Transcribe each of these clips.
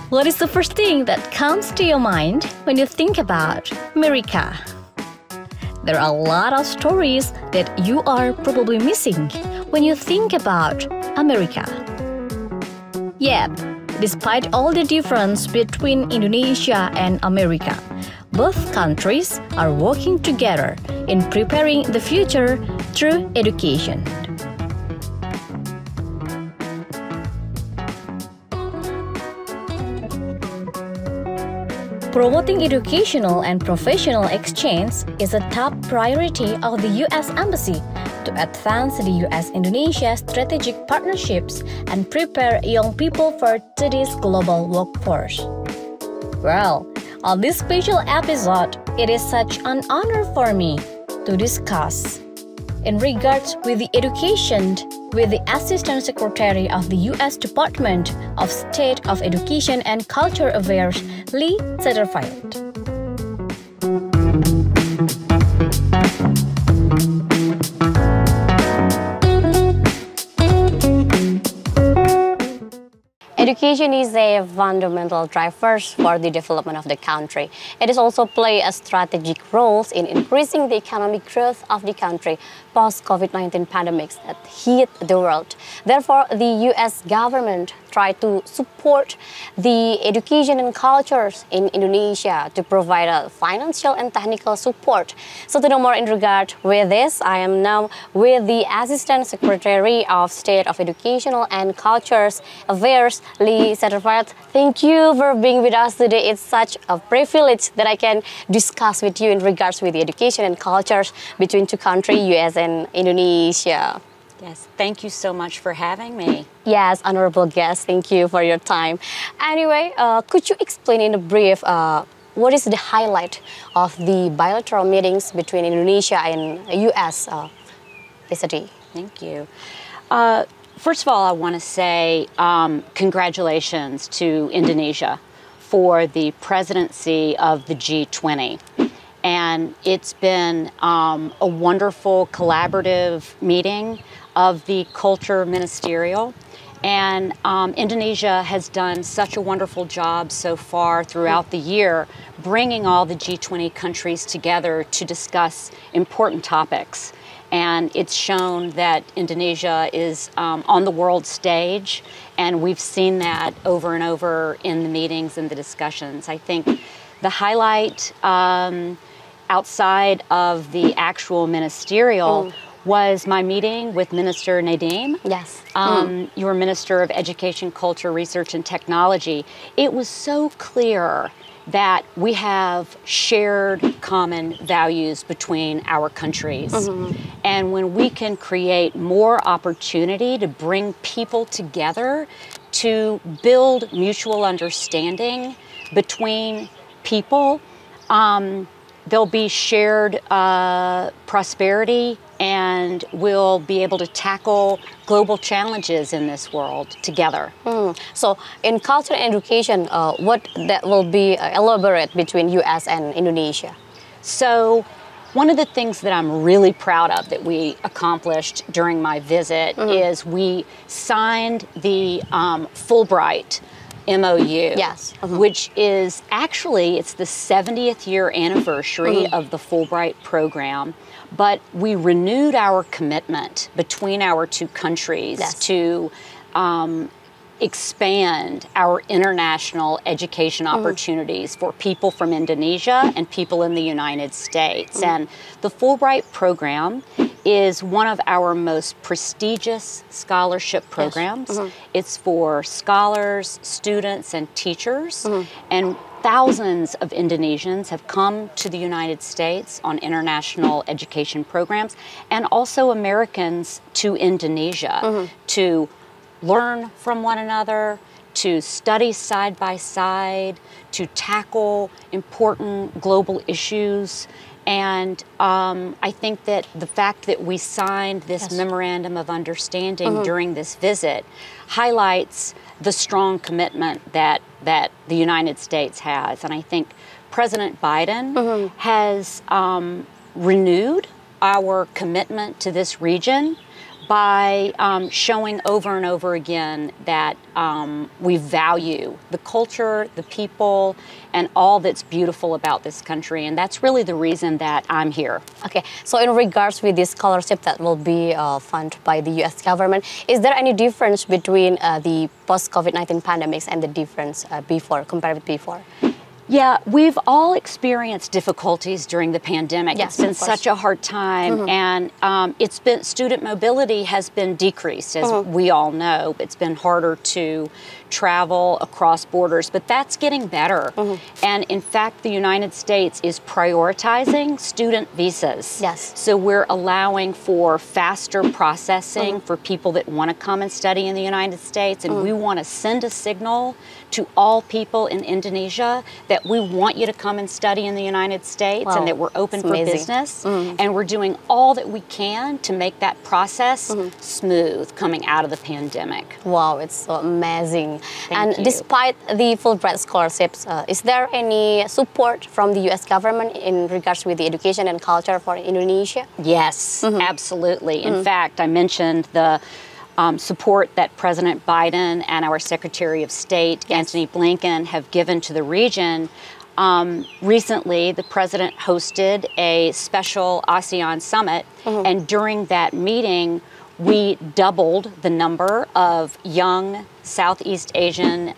What is the first thing that comes to your mind when you think about Amerika? There are a lot of stories that you are probably missing when you think about Amerika. Yet, despite all the difference between Indonesia and Amerika, both countries are working together in preparing the future through education. Promoting educational and professional exchange is a top priority of the U.S. Embassy to advance the U.S.-Indonesia strategic partnerships and prepare young people for today's global workforce. Well, on this special episode, it is such an honor for me to discuss in regards with the education with the Assistant Secretary of the U.S. Department of State of Education and Culture Affairs, Satterfield. Education is a fundamental driver for the development of the country. It is also play a strategic role in increasing the economic growth of the country post-COVID-19 pandemics that hit the world. Therefore, the U.S. government tried to support the education and cultures in Indonesia to provide a financial and technical support. So to know more in regard with this, I am now with the Assistant Secretary of State of Educational and Cultures Affairs, Satterfield. Thank you for being with us today. It's such a privilege that I can discuss with you in regards with the education and cultures between two countries, U.S. and Indonesia. Yes, thank you so much for having me. Yes, honorable guest, thank you for your time. Anyway, could you explain in a brief what is the highlight of the bilateral meetings between Indonesia and U.S. City? Thank you. First of all, I want to say congratulations to Indonesia for the presidency of the G20. And it's been a wonderful collaborative meeting of the Culture Ministerial. And Indonesia has done such a wonderful job so far throughout the year, bringing all the G20 countries together to discuss important topics. And it's shown that Indonesia is on the world stage, and we've seen that over and over in the meetings and the discussions. I think the highlight outside of the actual ministerial was my meeting with Minister Nadiem. Yes. Your Minister of Education, Culture, Research, and Technology. It was so clear that we have shared common values between our countries. And when we can create more opportunity to bring people together to build mutual understanding between people, there'll be shared prosperity, and we'll be able to tackle global challenges in this world together. So in culture and education, what that will be elaborate between U.S. and Indonesia? So one of the things that I'm really proud of that we accomplished during my visit is we signed the Fulbright MOU, yes. Which is actually, it's the 70th year anniversary of the Fulbright program, but we renewed our commitment between our two countries to expand our international education opportunities for people from Indonesia and people in the United States. And the Fulbright program is one of our most prestigious scholarship programs. It's for scholars, students, and teachers. And thousands of Indonesians have come to the United States on international education programs, and also Americans to Indonesia to learn from one another, to study side by side, to tackle important global issues. And I think that the fact that we signed this memorandum of understanding during this visit highlights the strong commitment that the United States has. And I think President Biden has renewed our commitment to this region by showing over and over again that we value the culture, the people, and all that's beautiful about this country. And that's really the reason that I'm here. Okay, so in regards with this scholarship that will be funded by the U.S. government, is there any difference between the post-COVID-19 pandemics and the difference before, compared with before? Yeah, we've all experienced difficulties during the pandemic. Yes, it's been such a hard time, and it's been, student mobility has been decreased, as we all know. It's been harder to travel across borders, but that's getting better. And in fact, the United States is prioritizing student visas. Yes. So we're allowing for faster processing for people that want to come and study in the United States, and we want to send a signal to all people in Indonesia that we want you to come and study in the United States, and that we're open for business, and we're doing all that we can to make that process smooth coming out of the pandemic. Wow, it's so amazing. Thank you. Despite the Fulbright scholarships, is there any support from the U.S. government in regards with the education and culture for Indonesia? Yes, absolutely. In fact, I mentioned the support that President Biden and our Secretary of State, Antony Blinken, have given to the region. Recently, the President hosted a special ASEAN summit, and during that meeting, we doubled the number of young Southeast Asian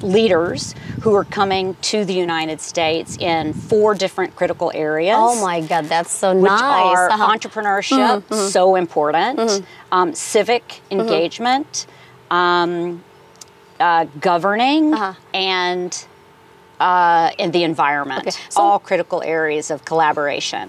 leaders who are coming to the United States in 4 different critical areas. Oh my God, that's so which nice. are entrepreneurship, so important, civic engagement, governing, and in the environment. Okay, so all critical areas of collaboration.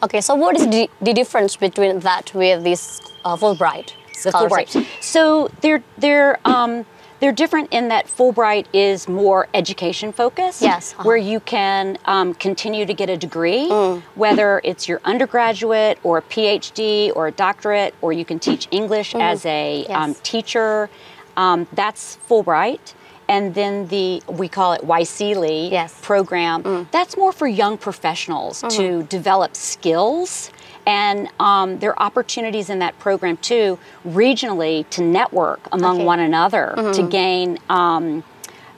Okay, so what is the difference between that with this Fulbright scholarship? The Fulbright. So they're different in that Fulbright is more education focused. Yes. Where you can continue to get a degree, whether it's your undergraduate or a PhD or a doctorate, or you can teach English as a teacher. That's Fulbright. And then we call it YSEALI program. That's more for young professionals to develop skills. And there are opportunities in that program, too, regionally to network among one another, to gain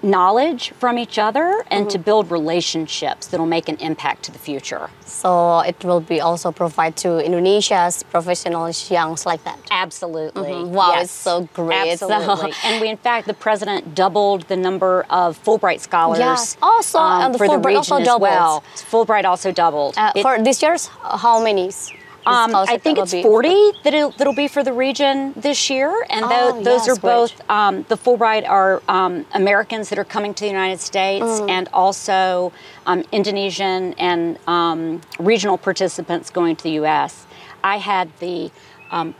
knowledge from each other and to build relationships that will make an impact to the future. So it will be also provide to Indonesia's professionals, youngs like that. Absolutely. Wow, Yes. it's so great. Absolutely. And we, in fact, the president doubled the number of Fulbright scholars. Yes. Also, and the for the Fulbright region also as doubled. well. Fulbright also doubled. For this year's, how many? I think it's 40 that'll be for the region this year, and those are both the Fulbright are Americans that are coming to the United States, and also Indonesian and regional participants going to the U.S. I had the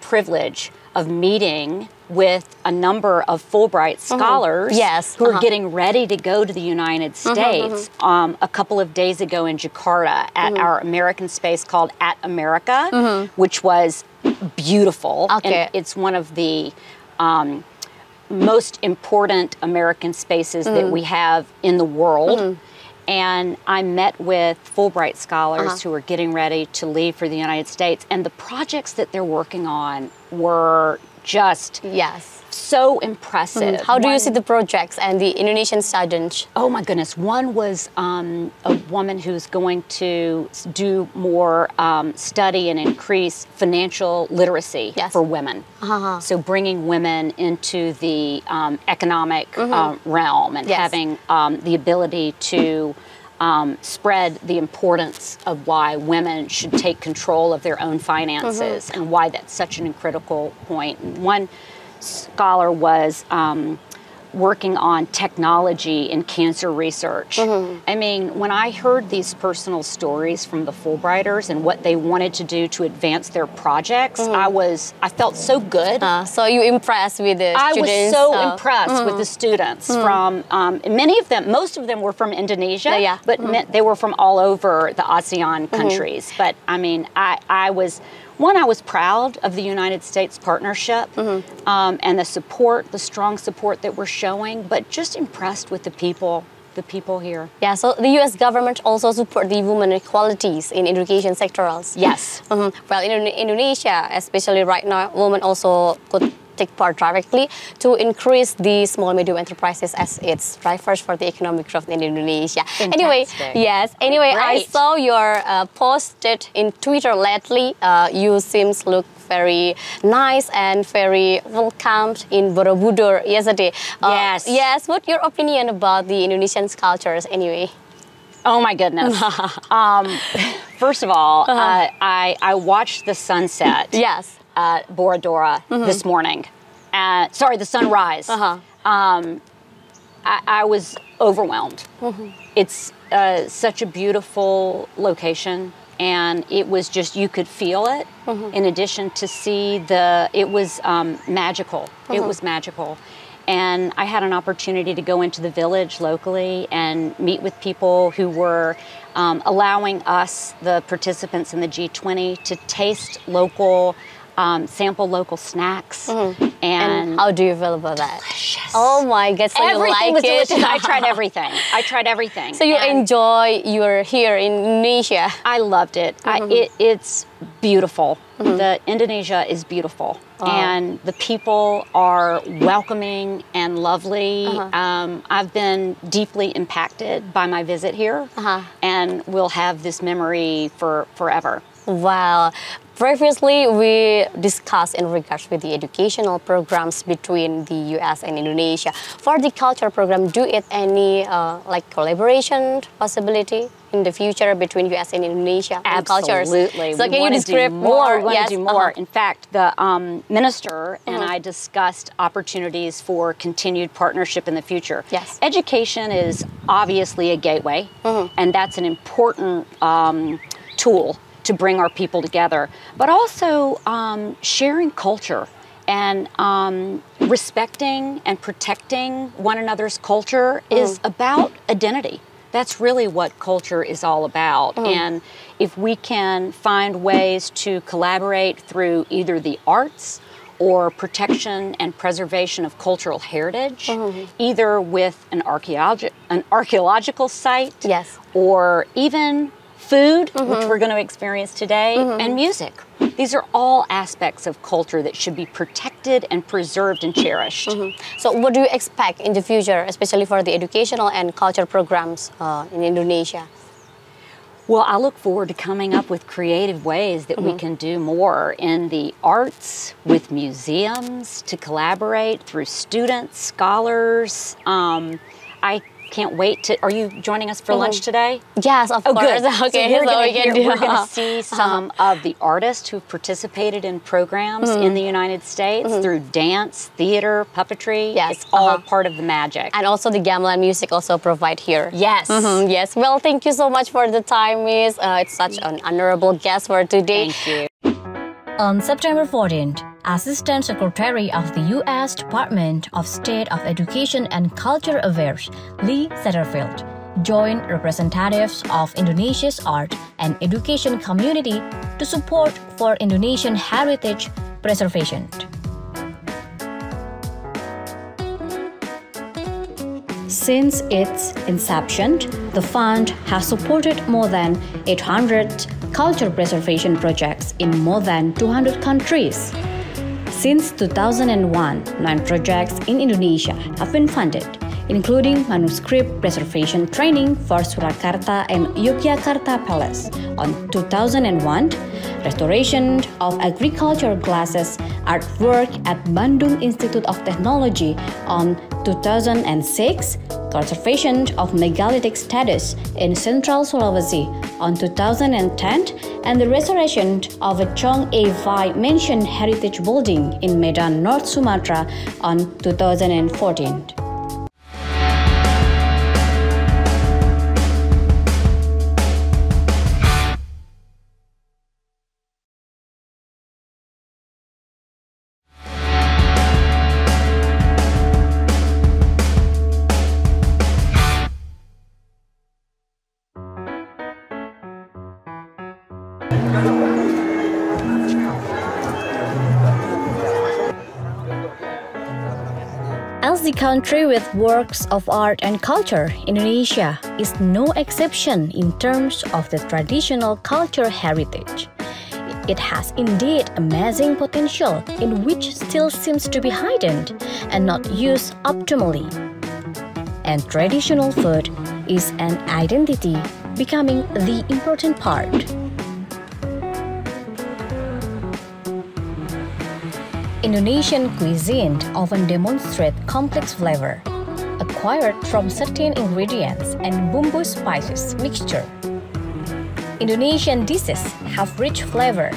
privilege of meeting with a number of Fulbright scholars who are getting ready to go to the United States a couple of days ago in Jakarta at our American space called At America, which was beautiful. Okay. And it's one of the most important American spaces that we have in the world. And I met with Fulbright scholars who are getting ready to leave for the United States. And the projects that they're working on were just so impressive. How do you see the projects and the Indonesian students? Oh my goodness. One was a woman who's going to do more study and increase financial literacy for women. So bringing women into the economic realm and having the ability to spread the importance of why women should take control of their own finances and why that's such an critical point. And one scholar was working on technology and cancer research. I mean, when I heard these personal stories from the Fulbrighters and what they wanted to do to advance their projects, I felt so good. So you impressed with the students? I was so impressed with the students from, many of them, most of them were from Indonesia, but they were from all over the ASEAN countries. But I mean, I was proud of the United States partnership and the support, the strong support that we're showing, but just impressed with the people here. Yeah, so the U.S. government also support the women equalities in education sectorals. Yes. Well, in Indonesia, especially right now, women also could take part directly to increase the small medium enterprises as its drivers for the economic growth in Indonesia. Fantastic. Anyway, I Right. saw your posted in Twitter lately. You seems look very nice and very welcomed in Borobudur yesterday. Yes. Yes, what's your opinion about the Indonesian cultures anyway? Oh my goodness. First of all, I watched the sunset. Yes. At Borobudur this morning. Sorry, the sunrise. I was overwhelmed. It's such a beautiful location, and it was just, you could feel it. In addition to see it was magical. It was magical. And I had an opportunity to go into the village locally and meet with people who were allowing us, the participants in the G20, to taste local sample local snacks. And how do you feel about that? Delicious. Oh my God, so Everything you was like it? delicious. I tried everything. So you enjoy you're here in Indonesia? I loved it. It's beautiful. The Indonesia is beautiful. And the people are welcoming and lovely. I've been deeply impacted by my visit here, and will have this memory for forever. Wow. Previously, we discussed in regards with the educational programs between the U.S. and Indonesia. For the culture program, do it any like collaboration possibility in the future between U.S. and Indonesia and cultures? Absolutely. So can you describe more? We want to do more. In fact, the minister and I discussed opportunities for continued partnership in the future. Yes. Education is obviously a gateway, and that's an important tool to bring our people together, but also sharing culture and respecting and protecting one another's culture is about identity. That's really what culture is all about. And if we can find ways to collaborate through either the arts or protection and preservation of cultural heritage, either with an archaeological site, Yes. or even food, which we're going to experience today, and music. These are all aspects of culture that should be protected and preserved and cherished. So what do you expect in the future, especially for the educational and culture programs in Indonesia? Well, I look forward to coming up with creative ways that we can do more in the arts, with museums, to collaborate through students, scholars. I can't wait to. Are you joining us for lunch today? Yes, of course. Good. Okay, so we're going do. to see some of the artists who've participated in programs in the United States through dance, theater, puppetry. Yes. It's all part of the magic. And also the gamelan music also provide here. Yes. Yes. Well, thank you so much for the time, Miss. It's such an honorable guest for today. Thank you. On September 14th, Assistant Secretary of the U.S. Department of State of Education and Culture Affairs, Lee Satterfield, joined representatives of Indonesia's art and education community to support for Indonesian heritage preservation. Since its inception, the fund has supported more than 800 culture preservation projects in more than 200 countries. Since 2001, 9 projects in Indonesia have been funded, including manuscript preservation training for Surakarta and Yogyakarta Palace on 2001, restoration of agricultural classes artwork at Bandung Institute of Technology on 2006, conservation of megalithic status in Central Sulawesi on 2010, and the restoration of a Chong A. Vai Mansion Heritage Building in Medan, North Sumatra on 2014. As the country with works of art and culture, Indonesia is no exception in terms of the traditional culture heritage. It has indeed amazing potential in which still seems to be hidden and not used optimally. And traditional food is an identity becoming the important part. Indonesian cuisine often demonstrates complex flavor, acquired from certain ingredients and bumbu spices mixture. Indonesian dishes have rich flavor,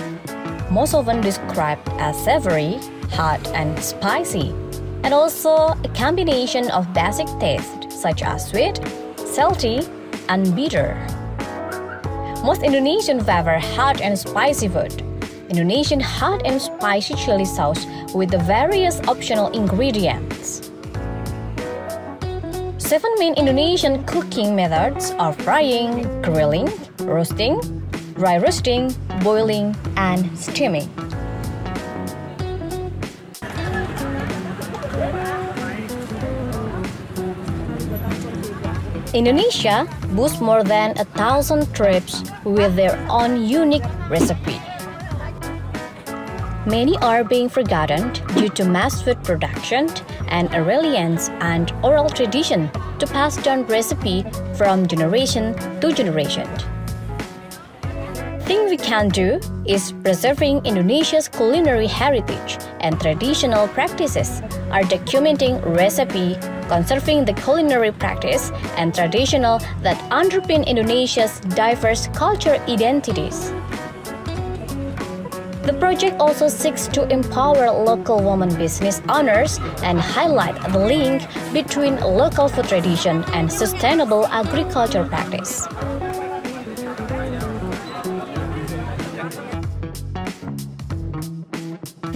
most often described as savory, hot, and spicy, and also a combination of basic tastes such as sweet, salty, and bitter. Most Indonesian favor hot and spicy food. Indonesian hot and spicy chili sauce with the various optional ingredients. 7 main Indonesian cooking methods are frying, grilling, roasting, dry roasting, boiling, and steaming. Indonesia boasts more than 1,000 tribes with their own unique recipe. Many are being forgotten due to mass food production and a reliance and oral tradition to pass down recipe from generation to generation. Thing we can do is preserving Indonesia's culinary heritage and traditional practices are documenting recipe, conserving the culinary practice and traditional that underpin Indonesia's diverse culture identities. The project also seeks to empower local women business owners and highlight the link between local food tradition and sustainable agriculture practice.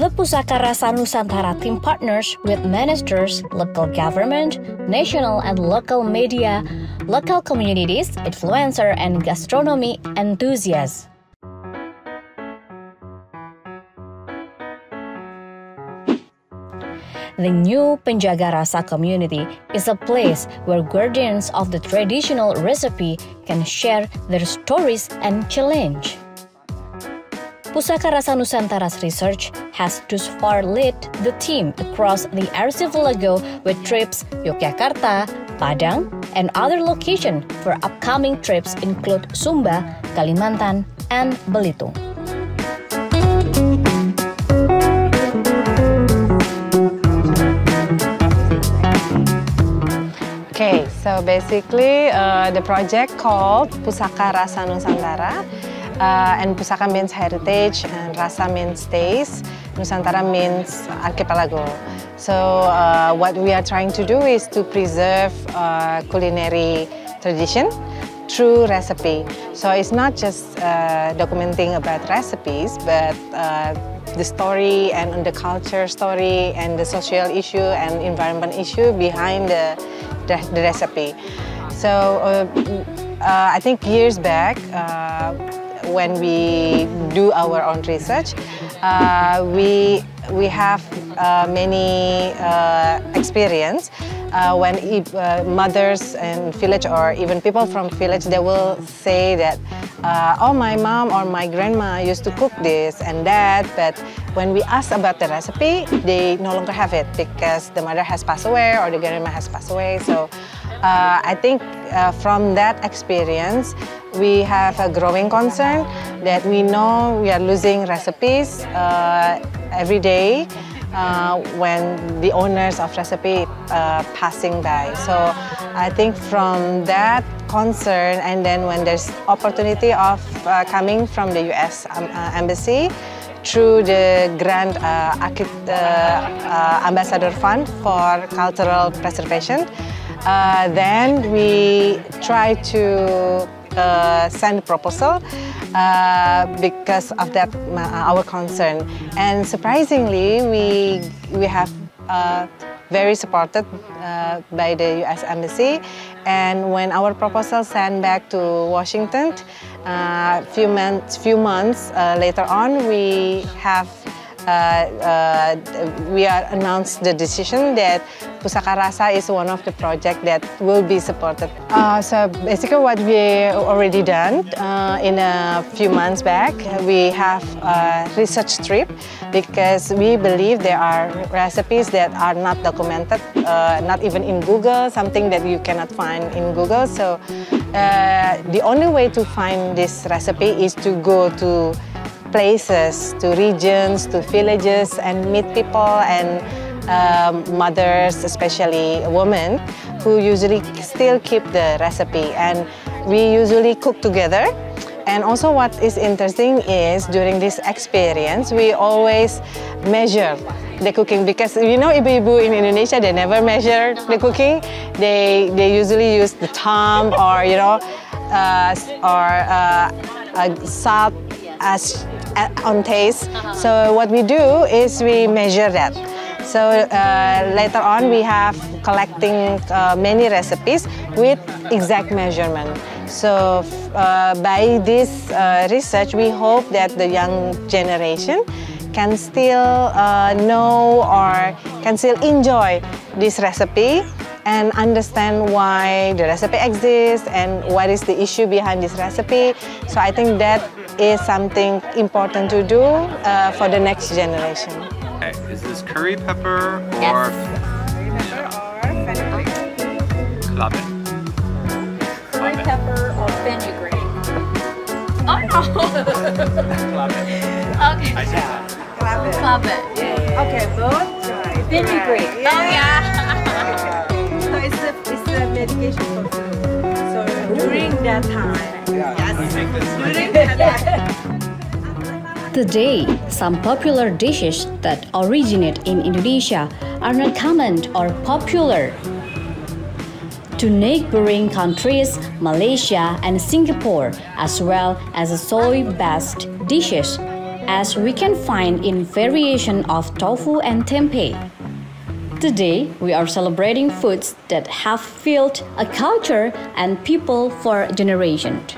The Pusaka Rasa Nusantara team partners with ministers, local government, national and local media, local communities, influencer and gastronomy enthusiasts. The new Penjaga Rasa community is a place where guardians of the traditional recipe can share their stories and challenge. Pusaka Rasa Nusantara's research has thus far led the team across the archipelago with trips Yogyakarta, Padang, and other locations for upcoming trips include Sumba, Kalimantan, and Belitung. Okay, so basically the project called Pusaka Rasa Nusantara, and Pusaka means heritage and Rasa means taste, Nusantara means archipelago. So what we are trying to do is to preserve culinary tradition through recipe. So it's not just documenting about recipes, but the story and the culture story and the social issue and environment issue behind the recipe. So I think years back, when we do our own research, we have many experience when mothers in village or even people from village, they will say that, oh, my mom or my grandma used to cook this and that, but when we ask about the recipe, they no longer have it because the mother has passed away or the grandma has passed away. So I think from that experience, we have a growing concern that we know we are losing recipes every day when the owners of recipe passing by. So I think from that concern, and then when there's opportunity of coming from the US Embassy through the Grand Ambassador Fund for Cultural Preservation, then we try to send a proposal because of that our concern, and surprisingly we have very supported by the US Embassy, and when our proposal sent back to Washington, Few months later on, we announced the decision that Pusaka Rasa is one of the projects that will be supported. So basically what we already done in a few months back, we have a research trip because we believe there are recipes that are not documented, not even in Google, something that you cannot find in Google. So the only way to find this recipe is to go to places, to regions, to villages, and meet people and mothers, especially women, who usually still keep the recipe. And we usually cook together. And also what is interesting is during this experience, we always measure the cooking, because you know ibu-ibu in Indonesia, they never measure the cooking. They usually use the thumb or salt as on taste. So what we do is we measure that. So later on we have collecting many recipes with exact measurement. So by this research, we hope that the young generation can still know or can still enjoy this recipe and understand why the recipe exists and what is the issue behind this recipe. So I think that is something important to do for the next generation. Okay. Is this curry pepper or club it? Curry pepper or fenugreek? Oh no! Club it. Okay. I said that. Club it. Yeah. Okay, both try. Fenugreek. Yeah. Oh yeah. So it's a medication for flu. So during that time, during that time. Today, some popular dishes that originate in Indonesia are not common or popular to neighboring countries, Malaysia and Singapore, as well as soy-based dishes, as we can find in variation of tofu and tempeh. Today, we are celebrating foods that have filled a culture and people for generations.